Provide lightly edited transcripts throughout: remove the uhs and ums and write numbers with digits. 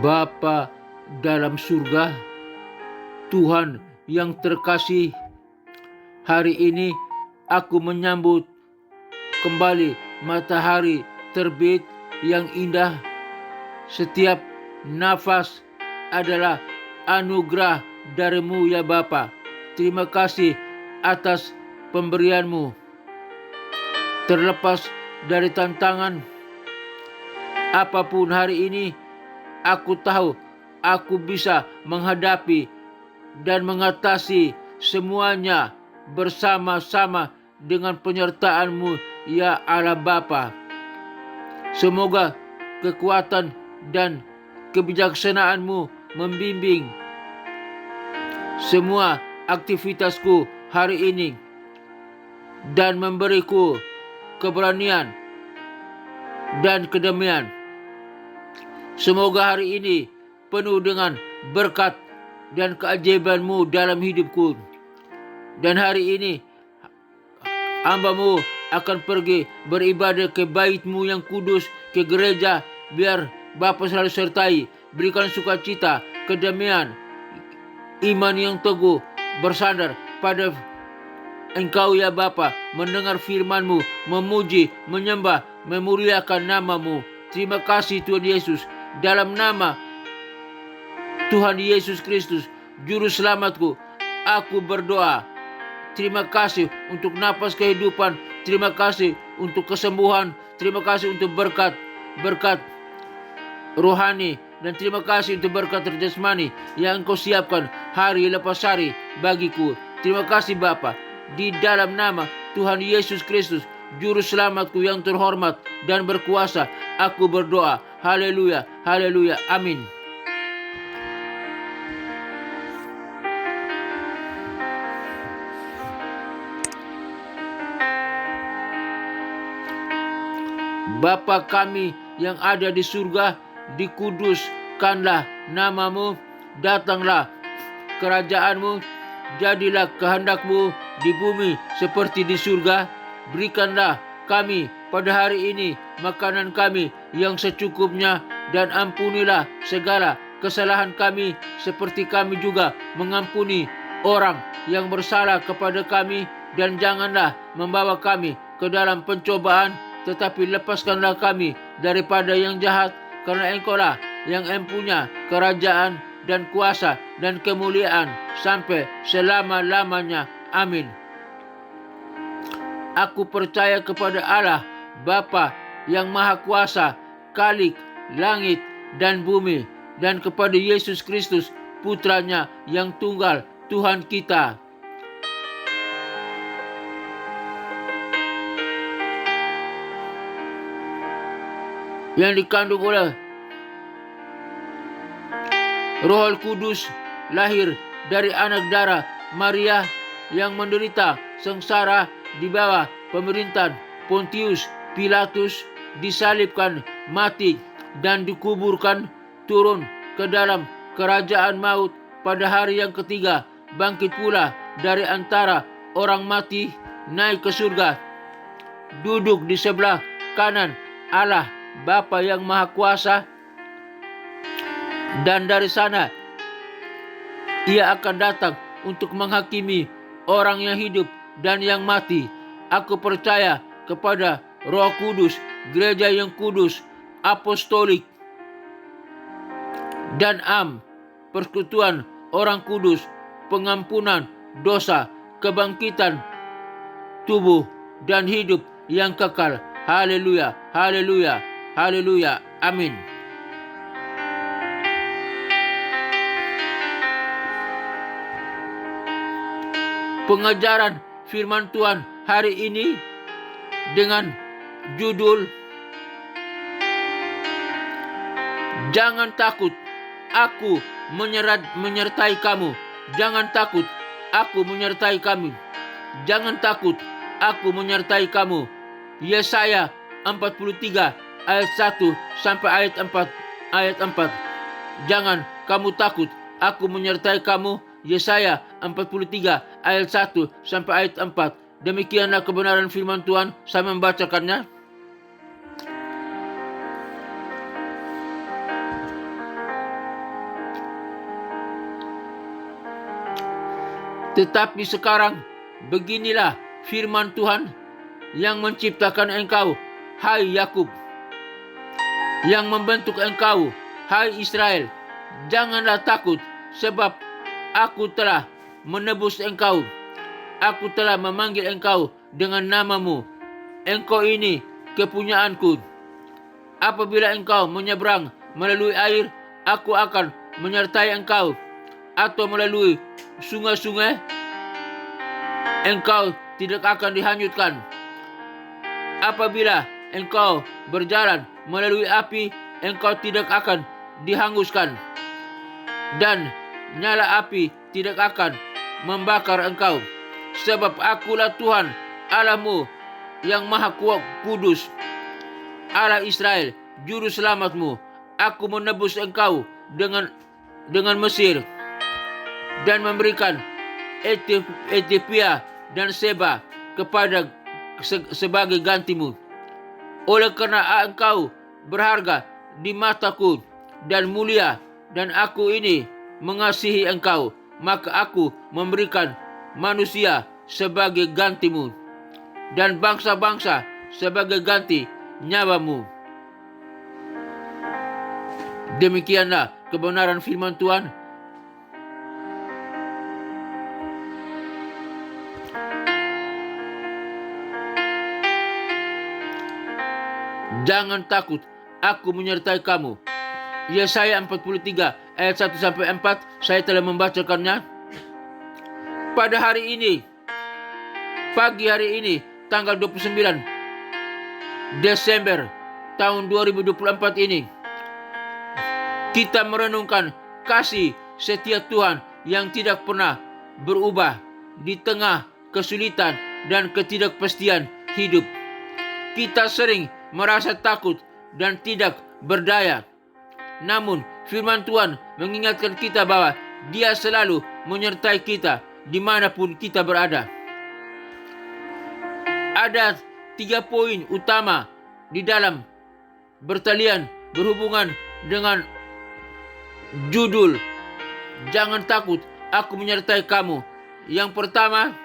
Bapa dalam surga, Tuhan yang terkasih, hari ini aku menyambut kembali matahari terbit yang indah. Setiap nafas adalah anugerah darimu ya Bapa. Terima kasih atas pemberianmu. Terlepas dari tantangan apapun hari ini, aku tahu aku bisa menghadapi dan mengatasi semuanya bersama-sama dengan penyertaan-Mu ya Allah Bapa. Semoga kekuatan dan kebijaksanaan-Mu membimbing semua aktivitasku hari ini dan memberiku keberanian dan kedamaian. Semoga hari ini penuh dengan berkat dan keajaiban-Mu dalam hidupku. Dan hari ini hamba-Mu akan pergi beribadah ke bait-Mu yang kudus, ke gereja. Biar Bapa selalu sertai, berikan sukacita, kedamaian, iman yang teguh, bersandar pada Engkau ya Bapa, mendengar firman-Mu, memuji, menyembah, memuliakan nama-Mu. Terima kasih Tuhan Yesus. Dalam nama Tuhan Yesus Kristus, Juru Selamatku, aku berdoa. Terima kasih untuk napas kehidupan. Terima kasih untuk kesembuhan. Terima kasih untuk berkat rohani. Dan terima kasih untuk berkat jasmani yang Engkau siapkan hari lepas hari bagiku. Terima kasih Bapa. Di dalam nama Tuhan Yesus Kristus, Juru Selamatku yang terhormat dan berkuasa, aku berdoa. Haleluya, haleluya, amin. Bapa kami yang ada di surga, dikuduskanlah nama-Mu, datanglah kerajaan-Mu, jadilah kehendak-Mu di bumi seperti di surga. Berikanlah kami pada hari ini makanan kami yang secukupnya, dan ampunilah segala kesalahan kami seperti kami juga mengampuni orang yang bersalah kepada kami. Dan janganlah membawa kami ke dalam pencobaan, tetapi lepaskanlah kami daripada yang jahat, karena Engkau-lah yang empunya kerajaan dan kuasa dan kemuliaan sampai selama-lamanya. Amin. Aku percaya kepada Allah Bapa yang Maha Kuasa, Khalik langit dan bumi, dan kepada Yesus Kristus, Putranya yang tunggal, Tuhan kita, yang dikandung oleh Roh Kudus, lahir dari anak darah Maria, yang menderita sengsara di bawah pemerintahan Pontius Pilatus, disalibkan, mati, dan dikuburkan, turun ke dalam kerajaan maut, pada hari yang ketiga bangkit pula dari antara orang mati, naik ke surga, duduk di sebelah kanan Allah Bapa yang Maha Kuasa, dan dari sana Ia akan datang untuk menghakimi orang yang hidup dan yang mati. Aku percaya kepada Roh Kudus, gereja yang kudus, apostolik, dan persekutuan orang kudus, pengampunan dosa, kebangkitan tubuh, dan hidup yang kekal. Haleluya, haleluya, haleluya, amin. Pengajaran firman Tuhan hari ini dengan judul Jangan takut, aku menyertai kamu. Jangan takut, aku menyertai kamu. Jangan takut, aku menyertai kamu. Yesaya 43 ayat 1 sampai ayat 4. Jangan kamu takut, aku menyertai kamu. Yesaya 43 ayat 1 sampai ayat 4. Demikianlah kebenaran firman Tuhan. Saya membacakannya. Tetapi sekarang beginilah firman Tuhan yang menciptakan engkau, hai Yakub, yang membentuk engkau, hai Israel. Janganlah takut, sebab aku telah menebus engkau. Aku telah memanggil engkau dengan namamu. Engkau ini kepunyaanku. Apabila engkau menyeberang melalui air, aku akan menyertai engkau. Atau melalui sungai-sungai, engkau tidak akan dihanyutkan. Apabila engkau berjalan melalui api, engkau tidak akan dihanguskan. Dan nyala api tidak akan membakar engkau. Sebab akulah Tuhan Allahmu yang maha kudus, Allah Israel, juru selamatmu. Aku menebus engkau dengan Mesir dan memberikan Ethiopia dan Seba kepada sebagai gantimu. Oleh karena engkau berharga di mataku dan mulia, dan aku ini mengasihi engkau, maka aku memberikan manusia sebagai gantimu dan bangsa-bangsa sebagai ganti nyawamu. Demikianlah kebenaran firman Tuhan. Jangan takut, aku menyertai kamu. Yesaya 43 ayat 1-4, saya telah membacakannya. Pada hari ini, pagi hari ini, tanggal 29 Desember tahun 2024 ini, kita merenungkan kasih setia Tuhan yang tidak pernah berubah di tengah kesulitan dan ketidakpastian hidup. Kita sering merasa takut dan tidak berdaya. Namun, firman Tuhan mengingatkan kita bahwa Dia selalu menyertai kita dimanapun kita berada. Ada 3 poin utama di dalam bertalian berhubungan dengan judul Jangan takut, aku menyertai kamu. Yang pertama,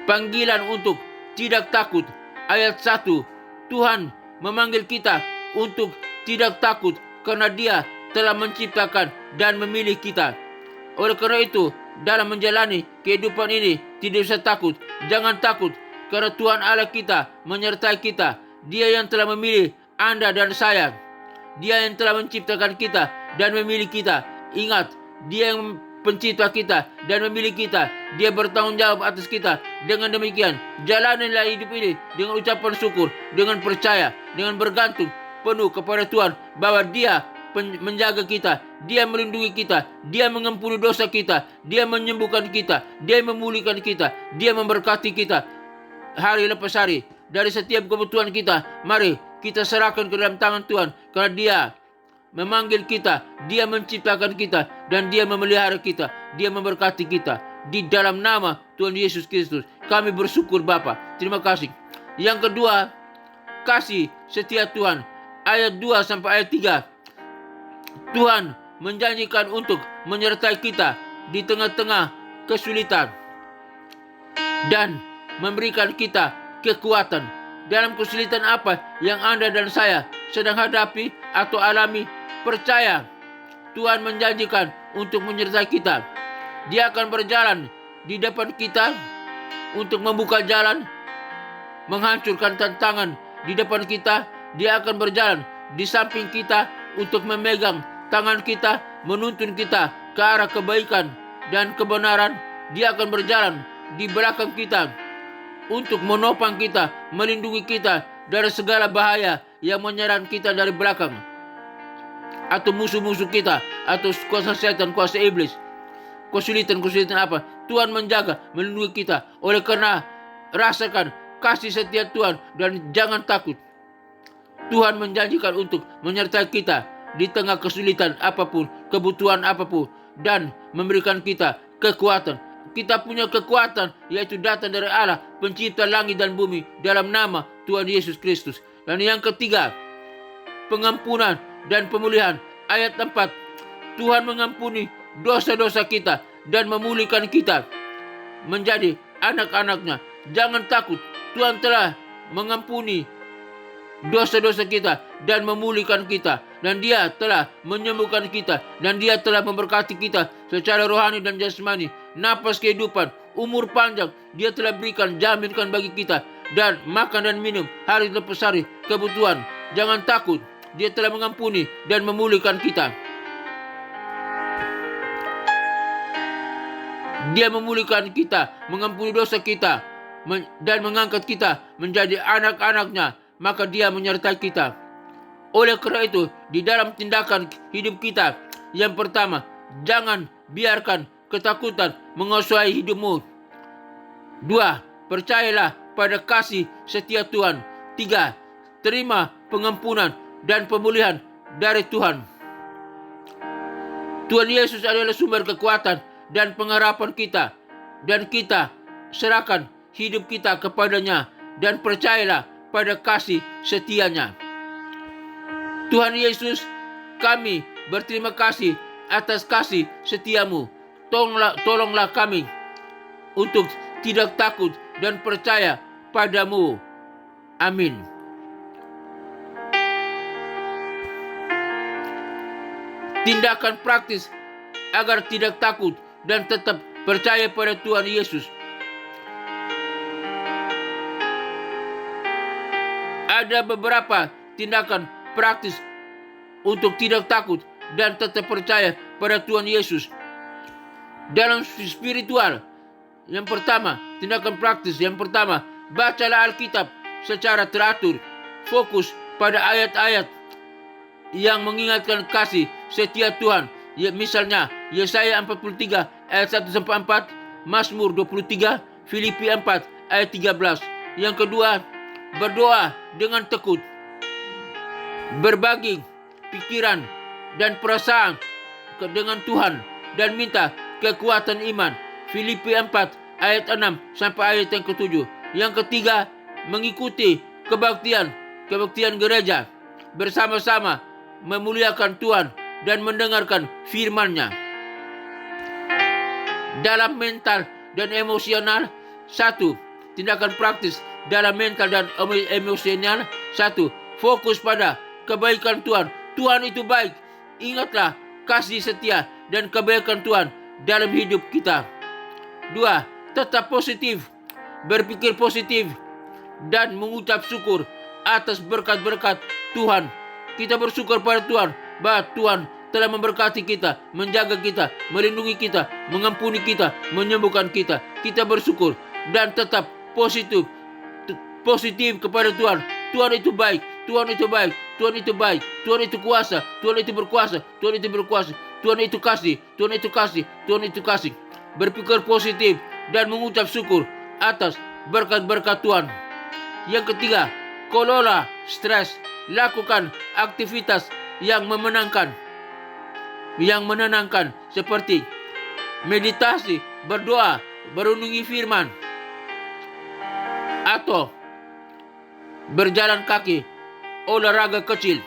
panggilan untuk tidak takut. Ayat 1, Tuhan memanggil kita untuk tidak takut karena Dia telah menciptakan dan memilih kita. Oleh karena itu, dalam menjalani kehidupan ini tidak usah takut. Jangan takut karena Tuhan Allah kita menyertai kita. Dia yang telah memilih Anda dan saya. Dia yang telah menciptakan kita dan memilih kita. Ingat, Dia yang pencipta kita dan memilih kita. Dia bertanggung jawab atas kita. Dengan demikian, jalanilah hidup ini dengan ucapan syukur, dengan percaya, dengan bergantung penuh kepada Tuhan bahwa Dia menjaga kita, Dia melindungi kita, Dia mengampuni dosa kita, Dia menyembuhkan kita, Dia memulihkan kita, Dia memberkati kita hari lepas hari. Dari setiap kebutuhan kita, mari kita serahkan ke dalam tangan Tuhan, karena Dia memanggil kita, Dia menciptakan kita, dan Dia memelihara kita, Dia memberkati kita. Di dalam nama Tuhan Yesus Kristus, kami bersyukur Bapa. Terima kasih. Yang kedua, kasih setia Tuhan. Ayat 2 sampai ayat 3. Tuhan menjanjikan untuk menyertai kita di tengah-tengah kesulitan dan memberikan kita kekuatan. Dalam kesulitan apa yang Anda dan saya sedang hadapi atau alami, percaya Tuhan menjanjikan untuk menyertai kita. Dia akan berjalan di depan kita untuk membuka jalan, menghancurkan tantangan di depan kita. Dia akan berjalan di samping kita untuk memegang tangan kita, menuntun kita ke arah kebaikan dan kebenaran. Dia akan berjalan di belakang kita untuk menopang kita, melindungi kita dari segala bahaya yang menyerang kita dari belakang, atau musuh-musuh kita, atau kuasa setan, kuasa iblis, kesulitan apa. Tuhan menjaga, melindungi kita. Oleh karena rasakan kasih setia Tuhan dan jangan takut. Tuhan menjanjikan untuk menyertai kita di tengah kesulitan apapun, kebutuhan apapun, dan memberikan kita kekuatan. kita punya kekuatan, yaitu datang dari Allah, pencipta langit dan bumi, dalam nama Tuhan Yesus Kristus. Dan yang ketiga, pengampunan dan pemulihan. Ayat 4, Tuhan mengampuni dosa-dosa kita dan memulihkan kita menjadi anak-anaknya. Jangan takut, Tuhan telah mengampuni dosa-dosa kita dan memulihkan kita, dan Dia telah menyembuhkan kita, dan Dia telah memberkati kita secara rohani dan jasmani. Napas kehidupan, umur panjang Dia telah berikan, jaminkan bagi kita, dan makan dan minum hari lepas hari kebutuhan. Jangan takut, Dia telah mengampuni dan memulihkan kita. Dia memulihkan kita, mengampuni dosa kita, dan mengangkat kita menjadi anak-anaknya. Maka Dia menyertai kita. Oleh karena itu, di dalam tindakan hidup kita, yang pertama, jangan biarkan ketakutan menguasai hidupmu. 2, percayalah pada kasih setia Tuhan. 3, terima pengampunan dan pemulihan dari Tuhan. Tuhan Yesus adalah sumber kekuatan dan pengharapan kita, dan kita serahkan hidup kita kepadanya, dan percayalah pada kasih setianya. Tuhan Yesus, kami berterima kasih atas kasih setiamu. Tolonglah kami untuk tidak takut dan percaya padamu. Amin. Tindakan praktis agar tidak takut dan tetap percaya pada Tuhan Yesus. Ada beberapa tindakan praktis untuk tidak takut dan tetap percaya pada Tuhan Yesus. Dalam spiritual, yang pertama, tindakan praktis yang pertama, bacalah Alkitab secara teratur. Fokus pada ayat-ayat yang mengingatkan kasih setia Tuhan. Misalnya, Yesaya 43 ayat 1-4, Mazmur 23, Filipi 4 ayat 13. Yang kedua, berdoa dengan tekun, berbagi pikiran dan perasaan dengan Tuhan, dan minta kekuatan iman. Filipi 4 ayat 6 sampai ayat yang ke-7. Yang ketiga, mengikuti kebaktian gereja, bersama-sama memuliakan Tuhan dan mendengarkan firman-Nya. Dalam mental dan emosional, 1, tindakan praktis dalam mental dan emosional. 1, fokus pada kebaikan Tuhan. Tuhan itu baik. Ingatlah kasih setia dan kebaikan Tuhan dalam hidup kita. 2, tetap positif, berpikir positif, dan mengucap syukur atas berkat-berkat Tuhan. Kita bersyukur pada Tuhan bahwa Tuhan telah memberkati kita, menjaga kita, melindungi kita, mengampuni kita, menyembuhkan kita. Kita bersyukur dan tetap positif kepada Tuhan. Tuhan itu baik, Tuhan itu baik, Tuhan itu baik, Tuhan itu kuasa, Tuhan itu berkuasa, Tuhan itu berkuasa, Tuhan itu kasih, Tuhan itu kasih, Tuhan itu kasih. Berpikir positif dan mengucap syukur atas berkat-berkat Tuhan. Yang ketiga, kelola stres, lakukan aktivitas yang menenangkan seperti meditasi, berdoa, merenungi firman, atau berjalan kaki, olahraga kecil,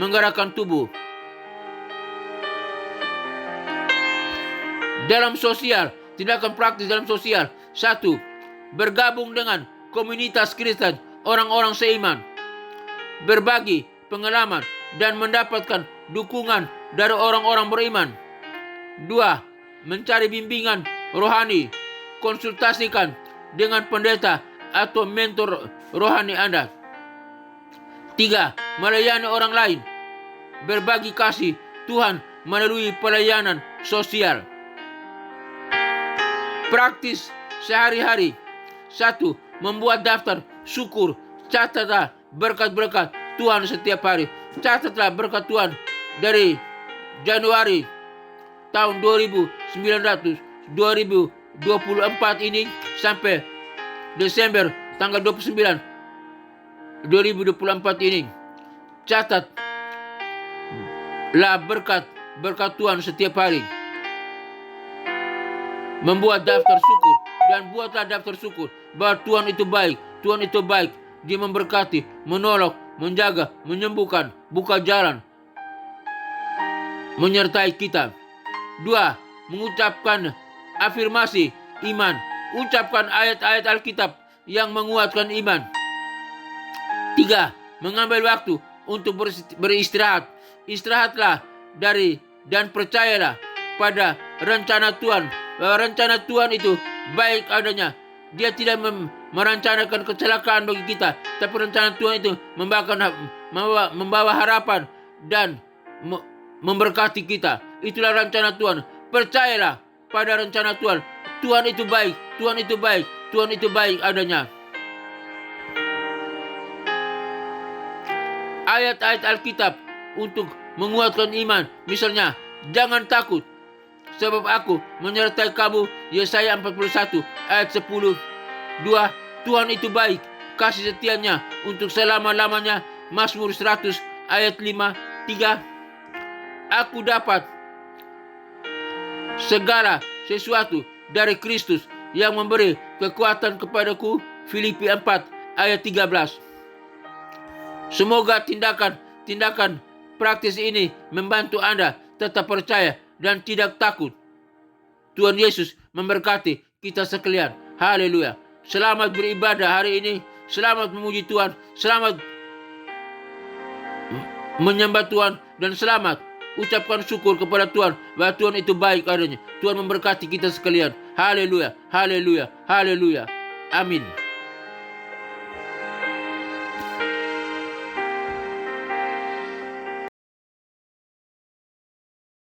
menggerakkan tubuh. Dalam sosial, tindakan praktis dalam sosial. 1, bergabung dengan komunitas Kristen, orang-orang seiman, berbagi pengalaman dan mendapatkan dukungan dari orang-orang beriman. 2, mencari bimbingan rohani, konsultasikan dengan pendeta atau mentor rohani Anda. 3, melayani orang lain, berbagi kasih Tuhan melalui pelayanan sosial. Praktis sehari-hari. 1, membuat daftar syukur. Catatlah berkat-berkat Tuhan setiap hari. Catatlah berkat Tuhan dari Januari tahun 2024 ini sampai Desember tanggal 29 2024 ini. Catatlah berkat Tuhan setiap hari. membuat daftar syukur. Dan buatlah daftar syukur bahwa Tuhan itu baik. Tuhan itu baik. Dia memberkati, menolong, menjaga, menyembuhkan, buka jalan, menyertai kita. 2. Mengucapkan afirmasi iman. Ucapkan ayat-ayat Alkitab yang menguatkan iman. 3. Mengambil waktu untuk beristirahat. Istirahatlah dari dan percayalah pada rencana Tuhan. Bahwa rencana Tuhan itu baik adanya. Dia tidak merencanakan kecelakaan bagi kita, tapi rencana Tuhan itu membawa harapan dan memberkati kita. Itulah rencana Tuhan. Percayalah pada rencana Tuhan. Tuhan itu baik, Tuhan itu baik, Tuhan itu baik adanya. Ayat-ayat Alkitab untuk menguatkan iman. Misalnya, jangan takut, sebab aku menyertai kamu. Yesaya 41 ayat 10. 2. Tuhan itu baik, kasih setianya untuk selama-lamanya. Mazmur 100 ayat 5. 3. Aku dapat segala sesuatu dari Kristus yang memberi kekuatan kepadaku. Filipi 4 ayat 13. Semoga tindakan praktis ini membantu Anda tetap percaya dan tidak takut. Tuhan Yesus memberkati kita sekalian. Haleluya. Selamat beribadah hari ini. Selamat memuji Tuhan. Selamat menyembah Tuhan. Dan selamat ucapkan syukur kepada Tuhan bahwa Tuhan itu baik adanya. Tuhan memberkati kita sekalian. Haleluya. Haleluya. Haleluya. Amin.